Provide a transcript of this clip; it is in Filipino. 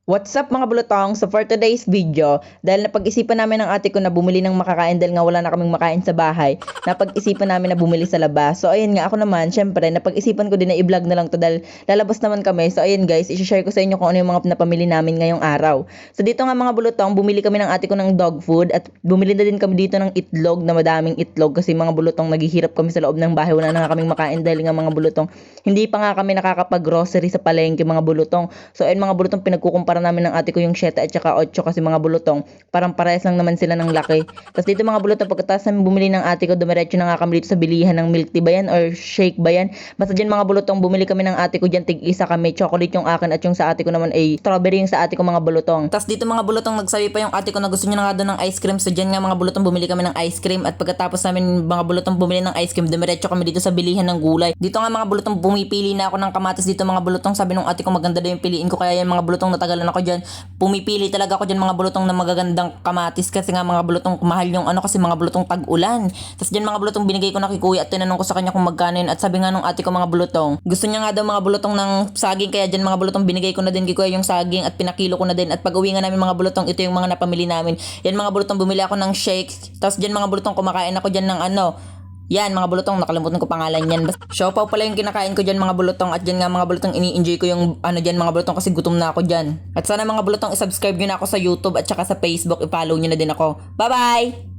What's up mga bulutong? So for today's video, dahil napag-isipan namin ng ate ko na bumili ng makakain dahil nga wala na kaming makain sa bahay, napag-isipan namin na bumili sa labas. So ayun nga, ako naman, syempre, napag-isipan ko din na i-vlog na lang to dahil lalabas naman kami. So ayun guys, i-share ko sa inyo kung ano yung mga napamili namin ngayong araw. So dito nga mga bulutong, bumili kami ng ate ko ng dog food at bumili na din kami dito ng itlog na madaming itlog kasi mga bulutong naghihirap kami sa loob ng bahay, wala na nga kaming makain dahil nga mga bulutong, hindi pa nga kami nakakapag-grocery sa palengke mga bulutong. So ayun mga bulutong, pinagkukumpara namin ng ate ko yung 7 at saka 8 kasi mga bulutong parang parehas lang naman sila ng laki. Tapos dito mga bulutong, pagkatapos namin bumili ng ate ko, dumiretso na nga kami dito sa bilihan ng milk tea ba yan or shake ba yan. Basta dyan mga bulutong, bumili kami ng ate ko dyan, tig-isa kami, chocolate yung akin at yung sa ate ko naman ay strawberry yung sa ate ko mga bulutong. Tapos dito mga bulutong, nagsabi pa yung ate ko na gusto niya na nga doon ng ice cream. So dyan nga mga bulutong, bumili kami ng ice cream at pagkatapos namin mga bulutong bumili ng ice cream, dumiretso kami dito sa bilihan ng gulay. Dito nga mga bulutong, bumipili na ako ng kamatis dito mga bulutong. Sabi nung ate ko maganda daw yung piliin ko, kaya yan mga bulutong, natagalan ako dyan. Pumipili talaga ako dyan mga bulutong ng magagandang kamatis kasi nga mga bulutong mahal yung ano kasi mga bulutong tag-ulan. Tapos dyan mga bulutong binigay ko na kay kuya at tinanong ko sa kanya kung magkano yun at sabi nga nung ate ko mga bulutong, gusto niya nga daw mga bulutong ng saging, kaya dyan mga bulutong binigay ko na din kay kuya yung saging at pinakilo ko na din at pag uwi nga namin mga bulutong, ito yung mga napamili namin. Yan mga bulutong, bumili ako ng shakes. Tapos dyan mga bulutong, kumakain ako dyan ng ano, yan mga bulutong, nakalimutan ko pangalan yan. Basta siopaw pala yung kinakain ko dyan mga bulutong. At dyan nga mga bulutong, ini-enjoy ko yung ano dyan mga bulutong kasi gutom na ako dyan. At sana mga bulutong, isubscribe nyo na ako sa YouTube at saka sa Facebook, i-follow nyo na din ako. Bye bye!